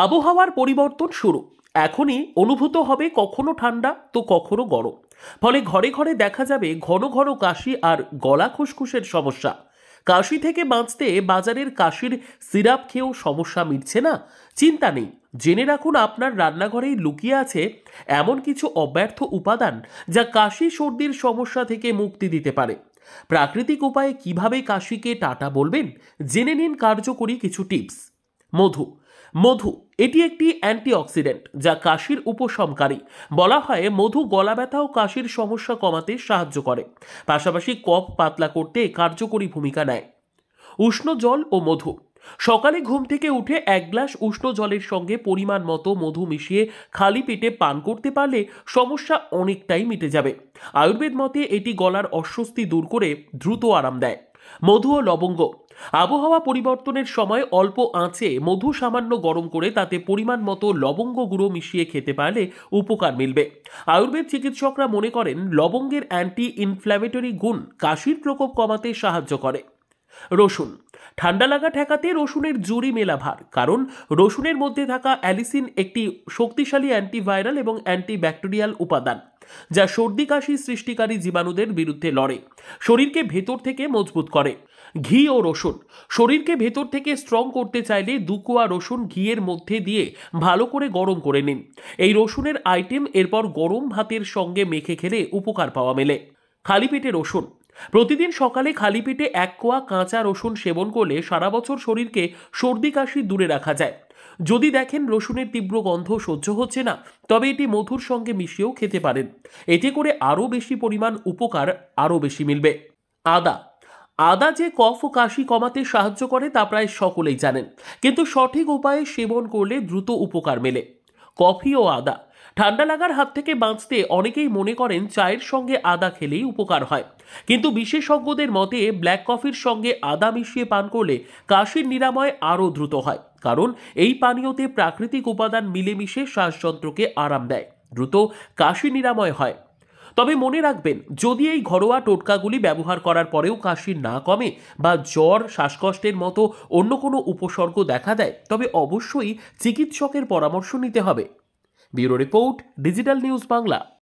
আবহাওয়ার পরিবর্তন শুরু। এখনই অনুভূত হবে কখনো ঠান্ডা তো কখনো গরম। ফলে ঘরে ঘরে দেখা যাবে ঘন ঘন কাশি আর গলা খুসখুসের সমস্যা। কাশি থেকে বাঁচতে বাজারের কাশির সিরাপ খেয়েও সমস্যা মিটছে না? চিন্তা নেই, জেনে রাখুন আপনার রান্নাঘরেই লুকিয়ে আছে এমন কিছু অব্যর্থ উপাদান যা কাশি সর্দির সমস্যা থেকে মুক্তি দিতে পারে। প্রাকৃতিক উপায়ে কিভাবে কাশিকে টাটা বলবেন, জেনে নিন কার্যকরী কিছু টিপস। মধু। মধু এটি একটি অ্যান্টিঅক্সিডেন্ট যা কাশির উপশমকারী। বলা হয় মধু গলা ব্যথা ও কাশির সমস্যা কমাতে সাহায্য করে, পাশাপাশি কফ পাতলা করতে কার্যকরী ভূমিকা নেয়। উষ্ণ জল ও মধু। সকালে ঘুম থেকে উঠে 1 গ্লাস উষ্ণ জলের সঙ্গে পরিমাণ মতো মধু মিশিয়ে খালি পেটে পান করতে পারলে সমস্যা অনেকটাই মিটে যাবে। আয়ুর্বেদ মতে এটি গলার অস্বস্তি দূর করে দ্রুত আরাম দেয়। মধু ও লবঙ্গ। আবহাওয়া পরিবর্তনের সময় অল্প আঁচে মধু সামান্য গরম করে তাতে পরিমাণ মতো লবঙ্গ গুঁড়ো মিশিয়ে খেতে পারলে উপকার মিলবে। আয়ুর্বেদ চিকিৎসকরা মনে করেন লবঙ্গের অ্যান্টি ইনফ্ল্যামেটরি গুণ কাশির প্রকোপ কমাতে সাহায্য করে। রসুন। ঠান্ডা লাগা ঠেকাতে রসুনের জুড়ি মেলা ভার, কারণ রসুনের মধ্যে থাকা অ্যালিসিন একটি শক্তিশালী অ্যান্টিভাইরাল এবং অ্যান্টিব্যাকটেরিয়াল উপাদান, যা সর্দি কাশি সৃষ্টিকারী জীবাণুদের বিরুদ্ধে লড়ে, শরীরকে ভেতর থেকে মজবুত করে। ঘি ও রসুন। শরীরকে ভেতর থেকে স্ট্রং করতে চাইলে 2 কোয়া রসুন ঘিয়ের মধ্যে দিয়ে ভালো করে গরম করে নিন। এই রসুনের আইটেম এরপর গরম ভাতের সঙ্গে মেখে খেলে উপকার পাওয়া মেলে। খালি পেটে রসুন। প্রতিদিন সকালে খালি পেটে 1 কোয়া কাঁচা রসুন সেবন করলে সারা বছর শরীরকে সর্দি কাশি দূরে রাখা যায়। যদি দেখেন রসুনের তীব্র গন্ধ সহ্য হচ্ছে না, তবে এটি মধুর সঙ্গে মিশিয়েও খেতে পারেন। এতে করে আরও বেশি পরিমাণ উপকার আরও বেশি মিলবে। আদা। আদা যে কফ ও কাশি কমাতে সাহায্য করে তা প্রায় সকলেই জানেন, কিন্তু সঠিক উপায়ে সেবন করলে দ্রুত উপকার মেলে। কফি ও আদা। ঠান্ডা লাগার হাত থেকে বাঁচতে অনেকেই মনে করেন চায়ের সঙ্গে আদা খেলেই উপকার হয়, কিন্তু বিশেষজ্ঞদের মতে ব্ল্যাক কফির সঙ্গে আদা মিশিয়ে পান করলে কাশির নিরাময় আরও দ্রুত হয়, কারণ এই পানীয়তে প্রাকৃতিক উপাদান মিলেমিশে শ্বাসযন্ত্রকে আরাম দেয়, দ্রুত কাশি নিরাময় হয়। তবে মনে রাখবেন, যদি এই ঘরোয়া টোটকাগুলি ব্যবহার করার পরেও কাশি না কমে বা জ্বর শ্বাসকষ্টের মতো অন্য কোনো উপসর্গ দেখা দেয়, তবে অবশ্যই চিকিৎসকের পরামর্শ নিতে হবে। Bureau report, digital news Bangla.